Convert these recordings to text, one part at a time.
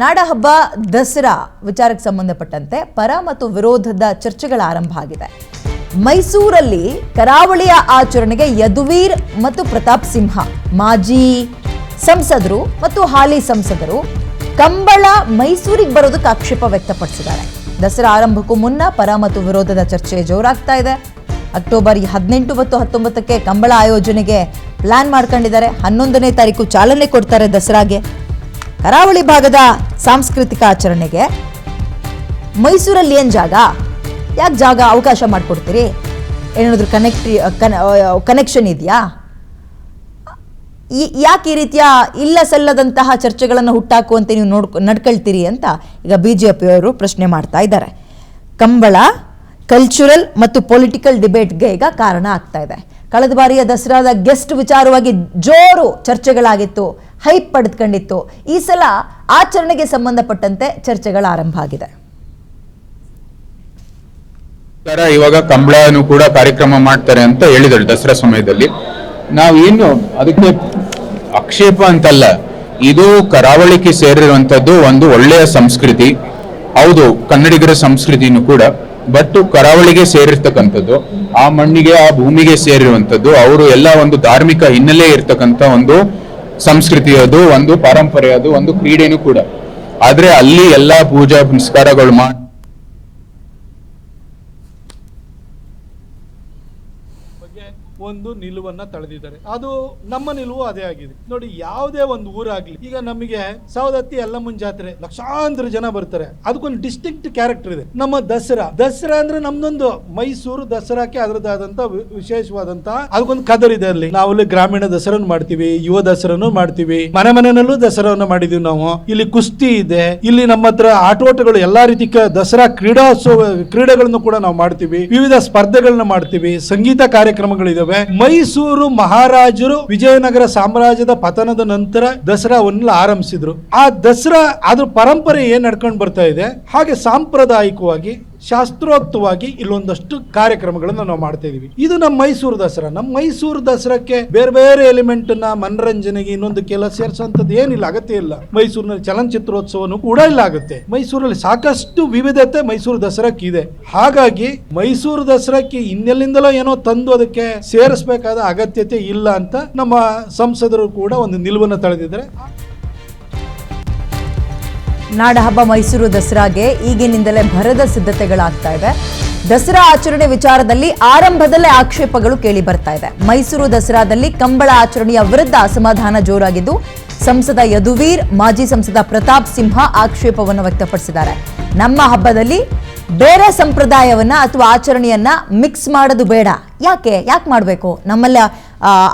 ನಾಡಹಬ್ಬ ದಸರಾ ವಿಚಾರಕ್ಕೆ ಸಂಬಂಧಪಟ್ಟಂತೆ ಪರ ಮತ್ತು ವಿರೋಧದ ಚರ್ಚೆಗಳ ಆರಂಭ ಆಗಿದೆ. ಮೈಸೂರಲ್ಲಿ ಕರಾವಳಿಯ ಆಚರಣೆಗೆ ಯದುವೀರ್ ಮತ್ತು ಪ್ರತಾಪ್ ಸಿಂಹ ಮಾಜಿ ಸಂಸದರು ಮತ್ತು ಹಾಲಿ ಸಂಸದರು ಕಂಬಳ ಮೈಸೂರಿಗೆ ಬರೋದಕ್ಕೆ ಆಕ್ಷೇಪ ವ್ಯಕ್ತಪಡಿಸಿದ್ದಾರೆ. ದಸರಾ ಆರಂಭಕ್ಕೂ ಮುನ್ನ ಪರ ಮತ್ತು ವಿರೋಧದ ಚರ್ಚೆ ಜೋರಾಗ್ತಾ ಇದೆ. ಅಕ್ಟೋಬರ್ 18 ಮತ್ತು 19ಕ್ಕೆ ಕಂಬಳ ಆಯೋಜನೆಗೆ ಪ್ಲಾನ್ ಮಾಡ್ಕೊಂಡಿದ್ದಾರೆ. 11ನೇ ತಾರೀಕು ಚಾಲನೆ ಕೊಡ್ತಾರೆ ದಸರಾಗೆ. ಕರಾವಳಿ ಭಾಗದ ಸಾಂಸ್ಕೃತಿಕ ಆಚರಣೆಗೆ ಮೈಸೂರಲ್ಲಿ ಏನು ಜಾಗ, ಯಾಕೆ ಜಾಗ ಅವಕಾಶ ಮಾಡಿಕೊಡ್ತೀರಿ? ಏನಾದರೂ ಕನೆಕ್ಷನ್ ಇದೆಯಾ? ಯಾಕೆ ಈ ರೀತಿಯ ಇಲ್ಲ ಸಲ್ಲದಂತಹ ಚರ್ಚೆಗಳನ್ನು ಹುಟ್ಟಾಕುವಂತೆ ನೀವು ನಡ್ಕೊಳ್ತೀರಿ ಅಂತ ಈಗ ಬಿಜೆಪಿಯವರು ಪ್ರಶ್ನೆ ಮಾಡ್ತಾ ಇದ್ದಾರೆ. ಕಂಬಳ ಕಲ್ಚರಲ್ ಮತ್ತು ಪೊಲಿಟಿಕಲ್ ಡಿಬೇಟ್ಗೆ ಈಗ ಕಾರಣ ಆಗ್ತಾ ಇದೆ. ಕಳೆದ ಬಾರಿಯ ದಸರಾದ ಗೆಸ್ಟ್ ವಿಚಾರವಾಗಿ ಜೋರು ಚರ್ಚೆಗಳಾಗಿತ್ತು, ಹೈಪ್ ಪಡೆದುಕೊಂಡಿತ್ತು. ಈ ಸಲ ಆಚರಣೆಗೆ ಸಂಬಂಧಪಟ್ಟಂತೆ ಚರ್ಚೆಗಳ ಆರಂಭ ಆಗಿದೆ. ಇವಾಗ ಕಂಬಳನು ಕೂಡ ಕಾರ್ಯಕ್ರಮ ಮಾಡ್ತಾರೆ ಅಂತ ಹೇಳಿದ್ರು ದಸರಾ ಸಮಯದಲ್ಲಿ. ನಾವೇನು ಅದಕ್ಕೆ ಆಕ್ಷೇಪ ಅಂತಲ್ಲ, ಇದು ಕರಾವಳಿಗೆ ಸೇರಿರುವಂತದ್ದು ಒಂದು ಒಳ್ಳೆಯ ಸಂಸ್ಕೃತಿ. ಹೌದು, ಕನ್ನಡಿಗರ ಸಂಸ್ಕೃತಿನೂ ಕೂಡ, ಬಟ್ ಕರಾವಳಿಗೆ ಸೇರಿರ್ತಕ್ಕಂಥದ್ದು, ಆ ಮಣ್ಣಿಗೆ ಆ ಭೂಮಿಗೆ ಸೇರಿರುವಂತದ್ದು, ಅವರು ಎಲ್ಲ ಒಂದು ಧಾರ್ಮಿಕ ಹಿನ್ನೆಲೆ ಇರ್ತಕ್ಕಂಥ ಒಂದು ಸಂಸ್ಕೃತಿ, ಅದು ಒಂದು ಪರಂಪರೆ, ಅದು ಒಂದು ಕ್ರೀಡೆನೂ ಕೂಡ. ಆದ್ರೆ ಅಲ್ಲಿ ಎಲ್ಲಾ ಪೂಜಾ ಪುನಸ್ಕಾರಗಳು ಮಾಡಿ ಒಂದು ನಿಲುವನ್ನ ತಳೆದಿದ್ದಾರೆ. ಅದು ನಮ್ಮ ನಿಲುವು ಅದೇ ಆಗಿದೆ. ನೋಡಿ, ಯಾವುದೇ ಒಂದು ಊರಾಗ್ಲಿ, ಈಗ ನಮಗೆ ಸವದತ್ತಿ ಯಲ್ಲಮ್ಮನ ಜಾತ್ರೆ ಲಕ್ಷಾಂತರ ಜನ ಬರ್ತಾರೆ, ಅದಕ್ಕೊಂದು ಡಿಸ್ಟಿಂಕ್ಟ್ ಕ್ಯಾರೆಕ್ಟರ್ ಇದೆ. ನಮ್ಮ ದಸರಾ ಅಂದ್ರೆ ನಮ್ದೊಂದು ಮೈಸೂರು ದಸರಾಕ್ಕೆ ಅದರದಾದಂತ ವಿಶೇಷವಾದಂತ ಅದಕ್ಕೊಂದು ಕದರ್ ಇದೆ. ಅಲ್ಲಿ ನಾವು ಗ್ರಾಮೀಣ ದಸರಾನು ಮಾಡ್ತೀವಿ, ಯುವ ದಸರಾನು ಮಾಡ್ತೀವಿ, ಮನೆಯಲ್ಲೂ ದಸರಾವನ್ನು ಮಾಡಿದೀವಿ ನಾವು. ಇಲ್ಲಿ ಕುಸ್ತಿ ಇದೆ, ಇಲ್ಲಿ ನಮ್ಮ ಹತ್ರ ಆಟೋಟಗಳು ಎಲ್ಲಾ ರೀತಿ ದಸರಾ ಕ್ರೀಡೆಗಳನ್ನು ಕೂಡ ನಾವು ಮಾಡ್ತೀವಿ, ವಿವಿಧ ಸ್ಪರ್ಧೆಗಳನ್ನ ಮಾಡ್ತೀವಿ, ಸಂಗೀತ ಕಾರ್ಯಕ್ರಮಗಳಿದಾವೆ. ಮೈಸೂರು ಮಹಾರಾಜರು ವಿಜಯನಗರ ಸಾಮ್ರಾಜ್ಯದ ಪತನದ ನಂತರ ದಸರಾವನ್ನ ಆರಂಭಿಸಿದ್ರು. ಆ ದಸರಾ ಅದ್ರ ಪರಂಪರೆ ಏನ್ ನಡ್ಕೊಂಡು ಬರ್ತಾ ಇದೆ, ಹಾಗೆ ಸಾಂಪ್ರದಾಯಿಕವಾಗಿ ಶಾಸ್ತ್ರೋಕ್ತವಾಗಿ ಇಲ್ಲೊಂದಷ್ಟು ಕಾರ್ಯಕ್ರಮಗಳನ್ನ ನಾವು ಮಾಡ್ತಾ ಇದೀವಿ. ಇದು ನಮ್ಮ ಮೈಸೂರು ದಸರಾ. ನಮ್ಮ ಮೈಸೂರು ದಸರಾಕ್ಕೆ ಬೇರೆ ಬೇರೆ ಎಲಿಮೆಂಟ್ ನ ಮನರಂಜನೆಗೆ ಇನ್ನೊಂದಕ್ಕೆಲ್ಲ ಸೇರಿಸುವಂತದ್ದು ಏನಿಲ್ಲ, ಅಗತ್ಯ ಇಲ್ಲ. ಮೈಸೂರಿನಲ್ಲಿ ಚಲನಚಿತ್ರೋತ್ಸವನು ಕೂಡ ಇಲ್ಲ ಆಗುತ್ತೆ. ಮೈಸೂರಲ್ಲಿ ಸಾಕಷ್ಟು ವಿವಿಧತೆ ಮೈಸೂರು ದಸರಾಕ್ಕೆ ಇದೆ. ಹಾಗಾಗಿ ಮೈಸೂರು ದಸರಾಕ್ಕೆ ಇನ್ನೆಲ್ಲಿಂದಲೋ ಏನೋ ತಂದು ಅದಕ್ಕೆ ಸೇರಿಸಬೇಕಾದ ಅಗತ್ಯತೆ ಇಲ್ಲ ಅಂತ ನಮ್ಮ ಸಂಸದರು ಕೂಡ ಒಂದು ನಿಲುವನ್ನು ತಳೆದಿದ್ದಾರೆ. ನಾಡಹಬ್ಬ ಮೈಸೂರು ದಸರಾಗೆ ಈಗಿನಿಂದಲೇ ಭರದ ಸಿದ್ಧತೆಗಳಾಗ್ತಾ ಇದೆ. ದಸರಾ ಆಚರಣೆ ವಿಚಾರದಲ್ಲಿ ಆರಂಭದಲ್ಲೇ ಆಕ್ಷೇಪಗಳು ಕೇಳಿ ಬರ್ತಾ ಇದೆ. ಮೈಸೂರು ದಸರಾದಲ್ಲಿ ಕಂಬಳ ಆಚರಣೆಯ ವಿರುದ್ಧ ಅಸಮಾಧಾನ ಜೋರಾಗಿದ್ದು, ಸಂಸದ ಯದುವೀರ್, ಮಾಜಿ ಸಂಸದ ಪ್ರತಾಪ್ ಸಿಂಹ ಆಕ್ಷೇಪವನ್ನು ವ್ಯಕ್ತಪಡಿಸಿದ್ದಾರೆ. ನಮ್ಮ ಹಬ್ಬದಲ್ಲಿ ಬೇರೆ ಸಂಪ್ರದಾಯವನ್ನ ಅಥವಾ ಆಚರಣೆಯನ್ನ ಮಿಕ್ಸ್ ಮಾಡೋದು ಬೇಡ, ಯಾಕೆ ಮಾಡಬೇಕು, ನಮ್ಮಲ್ಲಿ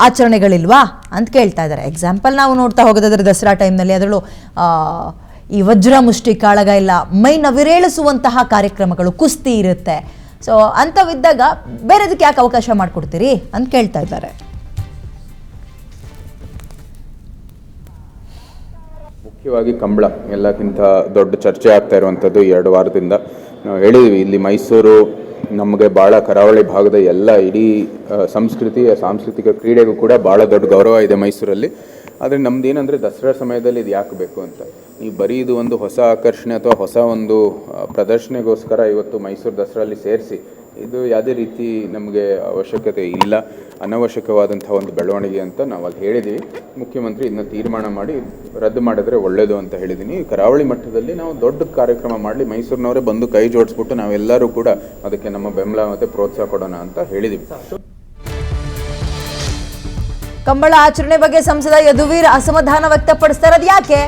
ಆಚರಣೆಗಳಿಲ್ವಾ ಅಂತ ಕೇಳ್ತಾ ಇದ್ದಾರೆ. ಎಕ್ಸಾಂಪಲ್ ನಾವು ನೋಡ್ತಾ ಹೋಗೋದಾದ್ರೆ ದಸರಾ ಟೈಮ್ನಲ್ಲಿ ಅದರಲ್ಲೂ ಈ ವಜ್ರ ಮುಷ್ಟಿ ಕಾಳಗ ಇಲ್ಲ, ಮೈ ನವಿರೇಳಿಸುವಂತಹ ಕಾರ್ಯಕ್ರಮಗಳು, ಕುಸ್ತಿ ಇರುತ್ತೆ. ಸೊ ಅಂಥವಿದ್ದಾಗ ಬೇರೆದಕ್ಕೆ ಯಾಕೆ ಅವಕಾಶ ಮಾಡಿಕೊಡ್ತೀರಿ ಅಂತ ಕೇಳ್ತಾ ಇದ್ದಾರೆ. ಮುಖ್ಯವಾಗಿ ಕಂಬಳ ಎಲ್ಲಕ್ಕಿಂತ ದೊಡ್ಡ ಚರ್ಚೆ ಆಗ್ತಾ ಇರುವಂಥದ್ದು 2 ವಾರದಿಂದ. ನಾವು ಹೇಳಿದ್ವಿ, ಇಲ್ಲಿ ಮೈಸೂರು ನಮಗೆ ಭಾಳ ಕರಾವಳಿ ಭಾಗದ ಎಲ್ಲ ಇಡೀ ಸಾಂಸ್ಕೃತಿಕ ಕ್ರೀಡೆಗೂ ಕೂಡ ಭಾಳ ದೊಡ್ಡ ಗೌರವ ಇದೆ ಮೈಸೂರಲ್ಲಿ. ಆದರೆ ನಮ್ದು ಏನಂದರೆ ದಸರಾ ಸಮಯದಲ್ಲಿ ಇದು ಯಾಕೆ ಬೇಕು ಅಂತ, ನೀವು ಬರೀ ಇದು ಒಂದು ಹೊಸ ಆಕರ್ಷಣೆ ಅಥವಾ ಹೊಸ ಒಂದು ಪ್ರದರ್ಶನೆಗೋಸ್ಕರ ಇವತ್ತು ಮೈಸೂರು ದಸರಲ್ಲಿ ಸೇರಿಸಿ ಇದು ಯಾವುದೇ ರೀತಿ ನಮಗೆ ಅವಶ್ಯಕತೆ ಇಲ್ಲ, ಅನವಶ್ಯಕವಾದಂಥ ಒಂದು ಬೆಳವಣಿಗೆ ಅಂತ ನಾವು ಅಲ್ಲಿ ಹೇಳಿದ್ದೀವಿ. ಮುಖ್ಯಮಂತ್ರಿ ಇದನ್ನ ತೀರ್ಮಾನ ಮಾಡಿ ರದ್ದು ಮಾಡಿದ್ರೆ ಒಳ್ಳೆಯದು ಅಂತ ಹೇಳಿದ್ದೀನಿ. ಕರಾವಳಿ ಮಟ್ಟದಲ್ಲಿ ನಾವು ದೊಡ್ಡ ಕಾರ್ಯಕ್ರಮ ಮಾಡಲಿ, ಮೈಸೂರಿನವರೇ ಬಂದು ಕೈ ಜೋಡಿಸ್ಬಿಟ್ಟು ನಾವೆಲ್ಲರೂ ಕೂಡ ಅದಕ್ಕೆ ನಮ್ಮ ಬೆಂಬಲ ಮತ್ತು ಪ್ರೋತ್ಸಾಹ ಕೊಡೋಣ ಅಂತ ಹೇಳಿದ್ದೀವಿ. ಕಂಬಳ ಆಚರಣೆ ಬಗ್ಗೆ ಸಂಸದ ಯದುವೀರ್ ಅಸಮಾಧಾನ ವ್ಯಕ್ತಪಡಿಸ್ತಾ ಇರೋದು ಯಾಕೆ?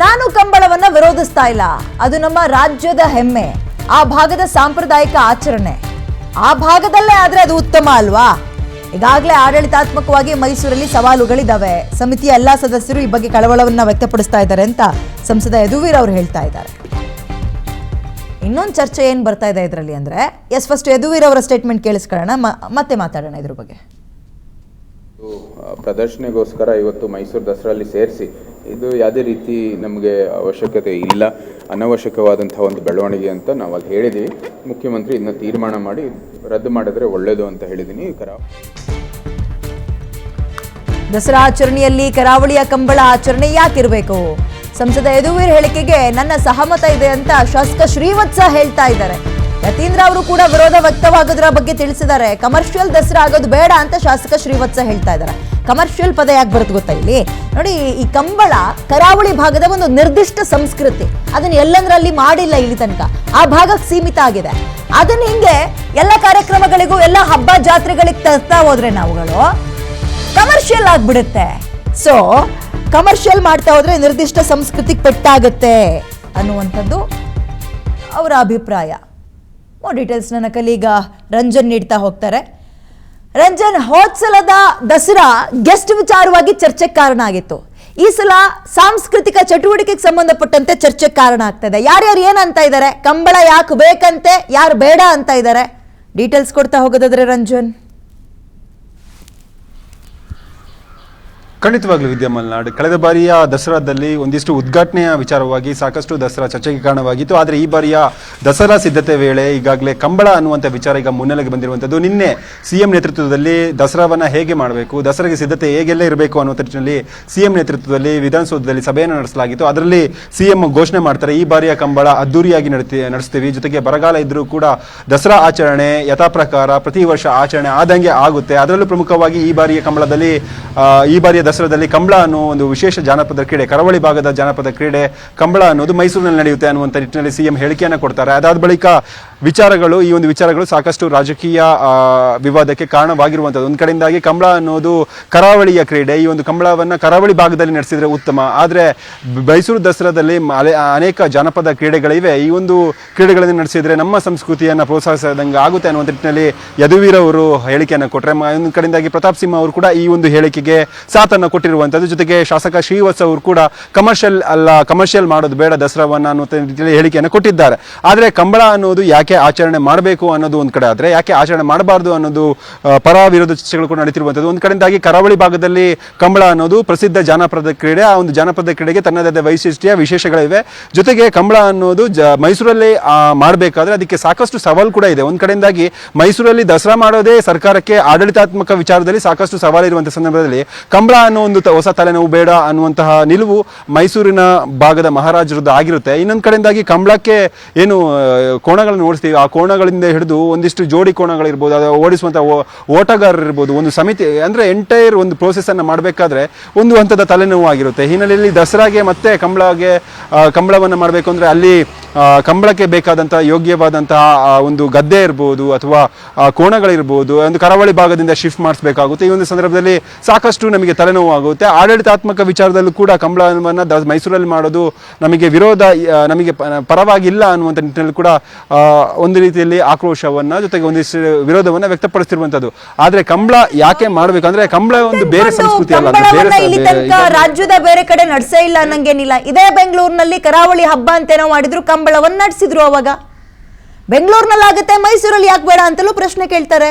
ನಾನು ಕಂಬಳವನ್ನ ವಿರೋಧಿಸ್ತಾ ಇಲ್ಲ, ಅದು ನಮ್ಮ ರಾಜ್ಯದ ಹೆಮ್ಮೆ, ಆ ಭಾಗದ ಸಾಂಪ್ರದಾಯಿಕ ಆಚರಣೆ, ಆ ಭಾಗದಲ್ಲೇ ಆದ್ರೆ ಅದು ಉತ್ತಮ ಅಲ್ವಾ? ಈಗಾಗಲೇ ಆಡಳಿತಾತ್ಮಕವಾಗಿ ಮೈಸೂರಲ್ಲಿ ಸವಾಲುಗಳಿದ್ದಾವೆ. ಸಮಿತಿಯ ಎಲ್ಲಾ ಸದಸ್ಯರು ಈ ಬಗ್ಗೆ ಕಳವಳವನ್ನ ವ್ಯಕ್ತಪಡಿಸ್ತಾ ಇದ್ದಾರೆ ಅಂತ ಸಂಸದ ಯದುವೀರ್ ಅವರು ಹೇಳ್ತಾ ಇದ್ದಾರೆ. ಇನ್ನೊಂದು ಚರ್ಚೆ ಏನ್ ಬರ್ತಾ ಇದೆ ಇದರಲ್ಲಿ ಅಂದ್ರೆ, ಫಸ್ಟ್ ಯದುವೀರ್ ಅವರ ಸ್ಟೇಟ್ಮೆಂಟ್ ಕೇಳಿಸ್ಕೊಳ್ಳೋಣ, ಮತ್ತೆ ಮಾತಾಡೋಣ ಇದ್ರ ಬಗ್ಗೆ. ಪ್ರದರ್ಶನೆಗೋಸ್ಕರ ಇವತ್ತು ಮೈಸೂರು ದಸರಲ್ಲಿ ಸೇರಿಸಿ ಇದು ಯಾವುದೇ ರೀತಿ ನಮಗೆ ಅವಶ್ಯಕತೆ ಇಲ್ಲ, ಅನವಶ್ಯಕವಾದಂಥ ಒಂದು ಬೆಳವಣಿಗೆ ಅಂತ ನಾವು ಅಲ್ಲಿ ಹೇಳಿದ್ದೀವಿ. ಮುಖ್ಯಮಂತ್ರಿ ಇದನ್ನ ತೀರ್ಮಾನ ಮಾಡಿ ರದ್ದು ಮಾಡಿದ್ರೆ ಒಳ್ಳೆಯದು ಅಂತ ಹೇಳಿದ್ದೀನಿ. ದಸರಾ ಆಚರಣೆಯಲ್ಲಿ ಕರಾವಳಿಯ ಕಂಬಳ ಆಚರಣೆ ಯಾಕಿರಬೇಕು? ಸಂಸದ ಯದುವೀರ್ ಹೇಳಿಕೆಗೆ ನನ್ನ ಸಹಮತ ಇದೆ ಅಂತ ಶಾಸಕ ಶ್ರೀವತ್ಸ ಹೇಳ್ತಾ ಇದ್ದಾರೆ. ಯತೀಂದ್ರ ಅವರು ಕೂಡ ವಿರೋಧ ವ್ಯಕ್ತವಾಗೋದ್ರ ಬಗ್ಗೆ ತಿಳಿಸಿದ್ದಾರೆ. ಕಮರ್ಷಿಯಲ್ ದಸರಾ ಆಗೋದು ಬೇಡ ಅಂತ ಶಾಸಕ ಶ್ರೀವತ್ಸ ಹೇಳ್ತಾ ಇದ್ದಾರೆ. ಕಮರ್ಷಿಯಲ್ ಪದ ಯಾಕೆ ಬರುತ್ತೆ ಗೊತ್ತಾ ಇಲ್ಲಿ ನೋಡಿ, ಈ ಕಂಬಳ ಕರಾವಳಿ ಭಾಗದ ಒಂದು ನಿರ್ದಿಷ್ಟ ಸಂಸ್ಕೃತಿ, ಅದನ್ನ ಎಲ್ಲಂದ್ರಲ್ಲಿ ಮಾಡಿಲ್ಲ ಇಲ್ಲಿ ತನಕ, ಆ ಭಾಗಕ್ಕೆ ಸೀಮಿತ ಆಗಿದೆ. ಅದನ್ನ ಹಿಂಗೆ ಎಲ್ಲ ಕಾರ್ಯಕ್ರಮಗಳಿಗೂ ಎಲ್ಲ ಹಬ್ಬ ಜಾತ್ರೆಗಳಿಗೆ ತರ್ತಾ ಹೋದ್ರೆ ನಾವುಗಳು ಕಮರ್ಷಿಯಲ್ ಆಗ್ಬಿಡುತ್ತೆ. ಸೊ ಕಮರ್ಷಿಯಲ್ ಮಾಡ್ತಾ ಹೋದ್ರೆ ನಿರ್ದಿಷ್ಟ ಸಂಸ್ಕೃತಿಗೆ ಪೆಟ್ಟಾಗುತ್ತೆ ಅನ್ನುವಂಥದ್ದು ಅವರ ಅಭಿಪ್ರಾಯ. ಡೀಟೇಲ್ಸ್ ನನ್ನ ಕಲೀಗ ರಂಜನ್ ನೀಡ್ತಾ ಹೋಗ್ತಾರೆ. ರಂಜನ್, ಹೋದ್ಸಲದ ದಸರಾ ಗೆಸ್ಟ್ ವಿಚಾರವಾಗಿ ಚರ್ಚೆಗೆ ಕಾರಣ ಆಗಿತ್ತು. ಈ ಸಲ ಸಾಂಸ್ಕೃತಿಕ ಚಟುವಟಿಕೆಗೆ ಸಂಬಂಧಪಟ್ಟಂತೆ ಚರ್ಚೆಗೆ ಕಾರಣ ಆಗ್ತಾ ಇದೆ. ಯಾರ್ಯಾರು ಏನಂತ ಇದ್ದಾರೆ, ಕಂಬಳ ಯಾಕೆ ಬೇಕಂತೆ, ಯಾರು ಬೇಡ ಅಂತ ಇದ್ದಾರೆ, ಡೀಟೇಲ್ಸ್ ಕೊಡ್ತಾ ಹೋಗೋದಾದ್ರೆ ರಂಜನ್. ಖಂಡಿತವಾಗ್ಲೂ ವಿದ್ಯಾ ಮಲ್ನಾಡ್, ಕಳೆದ ಬಾರಿಯ ದಸರಾದಲ್ಲಿ ಒಂದಿಷ್ಟು ಉದ್ಘಾಟನೆಯ ವಿಚಾರವಾಗಿ ಸಾಕಷ್ಟು ದಸರಾ ಚರ್ಚೆಗೆ ಕಾರಣವಾಗಿತ್ತು. ಆದರೆ ಈ ಬಾರಿಯ ದಸರಾ ಸಿದ್ಧತೆ ವೇಳೆ ಈಗಾಗಲೇ ಕಂಬಳ ಅನ್ನುವಂಥ ವಿಚಾರ ಈಗ ಮುನ್ನೆಲೆಗೆ ಬಂದಿರುವಂಥದ್ದು. ನಿನ್ನೆ ಸಿಎಂ ನೇತೃತ್ವದಲ್ಲಿ ದಸರಾವನ್ನ ಹೇಗೆ ಮಾಡಬೇಕು, ದಸರಾಗೆ ಸಿದ್ಧತೆ ಹೇಗೆಲ್ಲ ಇರಬೇಕು ಅನ್ನುವಂಥ ನಿಟ್ಟಿನಲ್ಲಿ ಸಿಎಂ ನೇತೃತ್ವದಲ್ಲಿ ವಿಧಾನಸೌಧದಲ್ಲಿ ಸಭೆಯನ್ನು ನಡೆಸಲಾಗಿತ್ತು. ಅದರಲ್ಲಿ ಸಿಎಂ ಘೋಷಣೆ ಮಾಡ್ತಾರೆ, ಈ ಬಾರಿಯ ಕಂಬಳ ಅದ್ದೂರಿಯಾಗಿ ನಡೆಸ್ತೀವಿ, ಜೊತೆಗೆ ಬರಗಾಲ ಇದ್ರೂ ಕೂಡ ದಸರಾ ಆಚರಣೆ ಯಥಾ ಪ್ರಕಾರ ಪ್ರತಿ ವರ್ಷ ಆಚರಣೆ ಆದಂಗೆ ಆಗುತ್ತೆ. ಅದರಲ್ಲೂ ಪ್ರಮುಖವಾಗಿ ಈ ಬಾರಿಯ ಕಂಬಳದಲ್ಲಿ ಈ ಬಾರಿಯ ದಸರಾದಲ್ಲಿ ಕಂಬಳ ಅನ್ನೋ ಒಂದು ವಿಶೇಷ ಜಾನಪದ ಕ್ರೀಡೆ, ಕರಾವಳಿ ಭಾಗದ ಜಾನಪದ ಕ್ರೀಡೆ ಕಂಬಳ ಅನ್ನೋದು ಮೈಸೂರಿನಲ್ಲಿ ನಡೆಯುತ್ತೆ ಅನ್ನುವಂಥ ನಿಟ್ಟಿನಲ್ಲಿ ಸಿಎಂ ಹೇಳಿಕೆಯನ್ನು ಕೊಡ್ತಾರೆ. ಅದಾದ ಬಳಿಕ ಈ ಒಂದು ವಿಚಾರಗಳು ಸಾಕಷ್ಟು ರಾಜಕೀಯ ವಿವಾದಕ್ಕೆ ಕಾರಣವಾಗಿರುವಂಥದ್ದು. ಒಂದು ಕಡೆಯಿಂದಾಗಿ ಕಂಬಳ ಅನ್ನೋದು ಕರಾವಳಿಯ ಕ್ರೀಡೆ, ಈ ಒಂದು ಕಂಬಳವನ್ನು ಕರಾವಳಿ ಭಾಗದಲ್ಲಿ ನಡೆಸಿದ್ರೆ ಉತ್ತಮ. ಆದರೆ ಮೈಸೂರು ದಸರಾದಲ್ಲಿ ಅನೇಕ ಜಾನಪದ ಕ್ರೀಡೆಗಳಿವೆ, ಈ ಒಂದು ಕ್ರೀಡೆಗಳನ್ನು ನಡೆಸಿದ್ರೆ ನಮ್ಮ ಸಂಸ್ಕೃತಿಯನ್ನು ಪ್ರೋತ್ಸಾಹಿಸಿದಂಗೆ ಆಗುತ್ತೆ ಅನ್ನುವಂಥ ನಿಟ್ಟಿನಲ್ಲಿ ಯದುವೀರ್ ಅವರು ಹೇಳಿಕೆಯನ್ನು ಕೊಟ್ಟರೆ, ಒಂದು ಕಡೆಯಿಂದಾಗಿ ಪ್ರತಾಪ್ ಸಿಂಹ ಅವರು ಕೂಡ ಈ ಒಂದು ಹೇಳಿಕೆಗೆ ಸಾಥನ್ನು ಕೊಟ್ಟಿರುವಂಥದ್ದು. ಜೊತೆಗೆ ಶಾಸಕ ಶ್ರೀವತ್ಸ ಅವರು ಕೂಡ ಕಮರ್ಷಿಯಲ್ ಮಾಡೋದು ಬೇಡ ದಸರಾವನ್ನ ಅನ್ನುವಂಥ ನಿಟ್ಟಿನಲ್ಲಿ ಹೇಳಿಕೆಯನ್ನು ಕೊಟ್ಟಿದ್ದಾರೆ. ಆದರೆ ಕಂಬಳ ಅನ್ನೋದು ಯಾಕೆ ಆಚರಣೆ ಮಾಡಬೇಕು ಅನ್ನೋದು ಒಂದು ಕಡೆ, ಆದರೆ ಯಾಕೆ ಆಚರಣೆ ಮಾಡಬಾರ್ದು ಅನ್ನೋದು ಪರ ವಿರೋಧ ಚರ್ಚೆಗಳು ಕೂಡ ನಡೀತಿರುವಂಥದ್ದು. ಒಂದು ಕಡೆಯಿಂದಾಗಿ ಕರಾವಳಿ ಭಾಗದಲ್ಲಿ ಕಂಬಳ ಅನ್ನೋದು ಪ್ರಸಿದ್ಧ ಜಾನಪದ ಕ್ರೀಡೆ, ಆ ಒಂದು ಜಾನಪದ ಕ್ರೀಡೆಗೆ ತನ್ನದೇ ವೈಶಿಷ್ಟ್ಯ ವಿಶೇಷಗಳಿವೆ. ಜೊತೆಗೆ ಕಂಬಳ ಅನ್ನೋದು ಮೈಸೂರಲ್ಲಿ ಮಾಡಬೇಕಾದ್ರೆ ಅದಕ್ಕೆ ಸಾಕಷ್ಟು ಸವಾಲು ಕೂಡ ಇದೆ. ಒಂದು ಕಡೆಯಿಂದಾಗಿ ಮೈಸೂರಲ್ಲಿ ದಸರಾ ಮಾಡೋದೇ ಸರ್ಕಾರಕ್ಕೆ ಆಡಳಿತಾತ್ಮಕ ವಿಚಾರದಲ್ಲಿ ಸಾಕಷ್ಟು ಸವಾಲಿರುವಂತಹ ಸಂದರ್ಭದಲ್ಲಿ ಕಂಬಳ ಅನ್ನೋ ಒಂದು ಹೊಸ ತಲೆನೋವು ಬೇಡ ಅನ್ನುವಂತಹ ನಿಲುವು ಮೈಸೂರಿನ ಭಾಗದ ಮಹಾರಾಜರದ್ದು ಆಗಿರುತ್ತೆ. ಇನ್ನೊಂದು ಕಡೆಯಿಂದಾಗಿ ಕಂಬಳಕ್ಕೆ ಏನು ಕೋಣಗಳನ್ನು ಓಡಿಸ್ತೀವಿ, ಆ ಕೋಣಗಳಿಂದ ಹಿಡಿದು ಒಂದಿಷ್ಟು ಜೋಡಿ ಕೋಣಗಳಿರ್ಬೋದು, ಅದು ಓಡಿಸುವಂತಹ ಓಟಗಾರರು ಇರ್ಬೋದು, ಒಂದು ಸಮಿತಿ ಅಂದ್ರೆ ಎಂಟೈರ್ ಒಂದು ಪ್ರೋಸೆಸ್ ಅನ್ನು ಮಾಡಬೇಕಾದ್ರೆ ಒಂದು ಹಂತದ ತಲೆನೋವು ಆಗಿರುತ್ತೆ. ಹಿನ್ನೆಲೆಯಲ್ಲಿ ದಸರಾಗೆ ಮತ್ತೆ ಕಂಬಳವನ್ನು ಮಾಡಬೇಕು ಅಂದ್ರೆ ಅಲ್ಲಿ ಕಂಬಳಕ್ಕೆ ಬೇಕಾದಂತಹ ಯೋಗ್ಯವಾದಂತಹ ಒಂದು ಗದ್ದೆ ಇರ್ಬೋದು ಅಥವಾ ಕೋಣಗಳಿರ್ಬೋದು, ಒಂದು ಕರಾವಳಿ ಭಾಗದಿಂದ ಶಿಫ್ಟ್ ಮಾಡಿಸಬೇಕಾಗುತ್ತೆ. ಈ ಒಂದು ಸಂದರ್ಭದಲ್ಲಿ ಸಾಕಷ್ಟು ನಮಗೆ ತಲೆನೋವು ಆಗುತ್ತೆ. ಆಡಳಿತಾತ್ಮಕ ವಿಚಾರದಲ್ಲೂ ಕೂಡ ಕಂಬಳವನ್ನು ಮೈಸೂರಲ್ಲಿ ಮಾಡೋದು ನಮಗೆ ನಮಗೆ ಪರವಾಗಿಲ್ಲ ಅನ್ನುವಂಥ ನಿಟ್ಟಿನಲ್ಲಿ ಕೂಡ ಒಂದು ರೀತಿಯಲ್ಲಿ ಆಕ್ರೋಶವನ್ನ ಜೊತೆಗೆ ಒಂದಿಷ್ಟು ವಿರೋಧವನ್ನ ವ್ಯಕ್ತಪಡಿಸಿರುವಂತದ್ದು. ಆದ್ರೆ ಕಂಬಳ ಯಾಕೆ ಮಾಡಬೇಕಂದ್ರೆ ಕಂಬಳ ಒಂದು ಬೇರೆ ಸಂಸ್ಕೃತಿ ಅಲ್ಲ, ರಾಜ್ಯದ ಬೇರೆ ಕಡೆ ನಡೆಸೇ ಇಲ್ಲ ಅನ್ನಂಗೇನಿಲ್ಲ. ಇದೇ ಬೆಂಗಳೂರಿನಲ್ಲಿ ಕರಾವಳಿ ಹಬ್ಬ ಅಂತೇನೋ ಮಾಡಿದ್ರು, ಕಂಬಳವನ್ನ ನಡೆಸಿದ್ರು. ಅವಾಗ ಬೆಂಗಳೂರಿನಲ್ಲಿ ಆಗುತ್ತೆ, ಮೈಸೂರಲ್ಲಿ ಯಾಕೆ ಬೇಡ ಅಂತಲೂ ಪ್ರಶ್ನೆ ಕೇಳ್ತಾರೆ.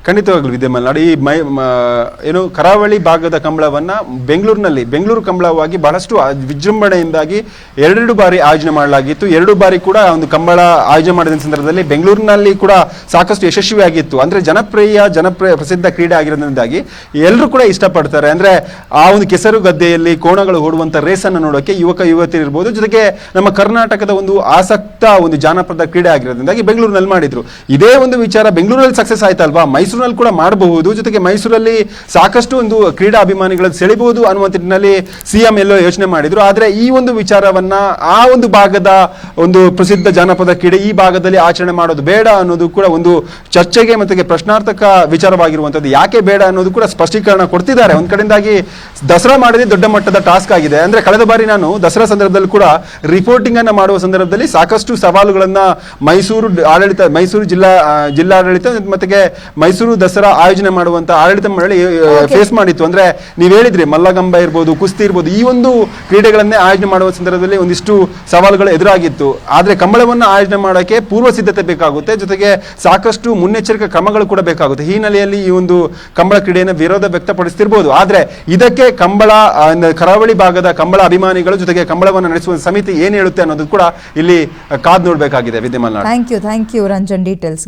ಖಂಡಿತವಾಗ್ಲೂ ವಿದ್ಯಾ ಮಲ್ನಾಡ್, ಈ ಏನು ಕರಾವಳಿ ಭಾಗದ ಕಂಬಳವನ್ನ ಬೆಂಗಳೂರು ಕಂಬಳವಾಗಿ ಬಹಳಷ್ಟು ವಿಜೃಂಭಣೆಯಿಂದಾಗಿ 2 ಬಾರಿ ಆಯೋಜನೆ ಮಾಡಲಾಗಿತ್ತು. 2 ಬಾರಿ ಕೂಡ ಒಂದು ಕಂಬಳ ಆಯೋಜನೆ ಮಾಡಿದ ಸಂದರ್ಭದಲ್ಲಿ ಬೆಂಗಳೂರಿನಲ್ಲಿ ಕೂಡ ಸಾಕಷ್ಟು ಯಶಸ್ವಿಯಾಗಿತ್ತು. ಅಂದ್ರೆ ಜನಪ್ರಿಯ ಪ್ರಸಿದ್ಧ ಕ್ರೀಡೆ ಆಗಿರೋದ್ರಿಂದಾಗಿ ಎಲ್ಲರೂ ಕೂಡ ಇಷ್ಟಪಡ್ತಾರೆ. ಅಂದ್ರೆ ಆ ಒಂದು ಕೆಸರು ಗದ್ದೆಯಲ್ಲಿ ಕೋಣಗಳು ಓಡುವಂತ ರೇಸನ್ನು ನೋಡೋಕೆ ಯುವಕ ಯುವತಿಯರು ಇರ್ಬೋದು, ಜೊತೆಗೆ ನಮ್ಮ ಕರ್ನಾಟಕದ ಒಂದು ಆಸಕ್ತ ಒಂದು ಜಾನಪದ ಕ್ರೀಡೆ ಆಗಿರೋದ್ರಿಂದಾಗಿ ಬೆಂಗಳೂರಿನಲ್ಲಿ ಮಾಡಿದ್ರು. ಇದೇ ಒಂದು ವಿಚಾರ ಬೆಂಗಳೂರಲ್ಲಿ ಸಕ್ಸಸ್ ಆಯ್ತಲ್ವಾ, ಮೈಸೂರಿನಲ್ಲಿ ಕೂಡ ಮಾಡಬಹುದು. ಜೊತೆಗೆ ಮೈಸೂರಲ್ಲಿ ಸಾಕಷ್ಟು ಒಂದು ಕ್ರೀಡಾ ಅಭಿಮಾನಿಗಳನ್ನು ಸೆಳೆಬಹುದು ಅನ್ನುವಂಥ ನಿಟ್ಟಿನಲ್ಲಿ ಸಿಎಂ ಎಲ್ಲೋ ಯೋಚನೆ ಮಾಡಿದ್ರು. ಆದ್ರೆ ಈ ಒಂದು ವಿಚಾರವನ್ನ ಆ ಒಂದು ಭಾಗದ ಒಂದು ಪ್ರಸಿದ್ಧ ಜಾನಪದ ಕ್ರೀಡೆ ಈ ಭಾಗದಲ್ಲಿ ಆಚರಣೆ ಮಾಡೋದು ಬೇಡ ಅನ್ನೋದು ಕೂಡ ಒಂದು ಚರ್ಚೆಗೆ ಮತ್ತೆ ಪ್ರಶ್ನಾರ್ಥಕ ವಿಚಾರವಾಗಿರುವಂತದ್ದು. ಯಾಕೆ ಬೇಡ ಅನ್ನೋದು ಕೂಡ ಸ್ಪಷ್ಟೀಕರಣ ಕೊಡ್ತಿದ್ದಾರೆ. ಒಂದ್ ಕಡೆಯಿಂದಾಗಿ ದಸರಾ ಮಾಡೋದೇ ದೊಡ್ಡ ಮಟ್ಟದ ಟಾಸ್ಕ್ ಆಗಿದೆ. ಅಂದ್ರೆ ಕಳೆದ ಬಾರಿ ನಾನು ದಸರಾ ಸಂದರ್ಭದಲ್ಲಿ ಕೂಡ ರಿಪೋರ್ಟಿಂಗ್ ಅನ್ನ ಮಾಡುವ ಸಂದರ್ಭದಲ್ಲಿ ಸಾಕಷ್ಟು ಸವಾಲುಗಳನ್ನ ಮೈಸೂರು ಜಿಲ್ಲಾಡಳಿತ ಮತ್ತೆ ಮೈಸೂರು ದಸರಾ ಆಯೋಜನೆ ಮಾಡುವಂತ ಆಡಳಿತ ಮಂಡಳಿ ಫೇಸ್ ಮಾಡಿತ್ತು. ಅಂದ್ರೆ ನೀವು ಹೇಳಿದ್ರಿ ಮಲ್ಲಗಂಬ ಇರ್ಬೋದು, ಕುಸ್ತಿ ಇರ್ಬೋದು, ಈ ಒಂದು ಕ್ರೀಡೆಗಳನ್ನೇ ಆಯೋಜನೆ ಮಾಡುವ ಸಂದರ್ಭದಲ್ಲಿ ಒಂದಿಷ್ಟು ಸವಾಲುಗಳು ಎದುರಾಗಿತ್ತು. ಆದ್ರೆ ಕಂಬಳವನ್ನು ಆಯೋಜನೆ ಮಾಡೋಕೆ ಪೂರ್ವ ಸಿದ್ಧತೆ ಬೇಕಾಗುತ್ತೆ, ಜೊತೆಗೆ ಸಾಕಷ್ಟು ಮುನ್ನೆಚ್ಚರಿಕೆ ಕ್ರಮಗಳು ಕೂಡ ಬೇಕಾಗುತ್ತೆ. ಈ ಹಿನ್ನೆಲೆಯಲ್ಲಿ ಈ ಒಂದು ಕಂಬಳ ಕ್ರೀಡೆಯನ್ನು ವಿರೋಧ ವ್ಯಕ್ತಪಡಿಸ್ತಿರ್ಬೋದು. ಆದ್ರೆ ಇದಕ್ಕೆ ಕರಾವಳಿ ಭಾಗದ ಕಂಬಳ ಅಭಿಮಾನಿಗಳು ಜೊತೆಗೆ ಕಂಬಳವನ್ನು ನಡೆಸುವ ಸಮಿತಿ ಏನ್ ಹೇಳುತ್ತೆ ಅನ್ನೋದು ಕೂಡ ಇಲ್ಲಿ ಕಾದ್ ನೋಡ್ಬೇಕಾಗಿದೆ. ವಿದ್ಯಮಾನ, ಥ್ಯಾಂಕ್ ಯು ರಂಜನ್ ಡೀಟೇಲ್ಸ್.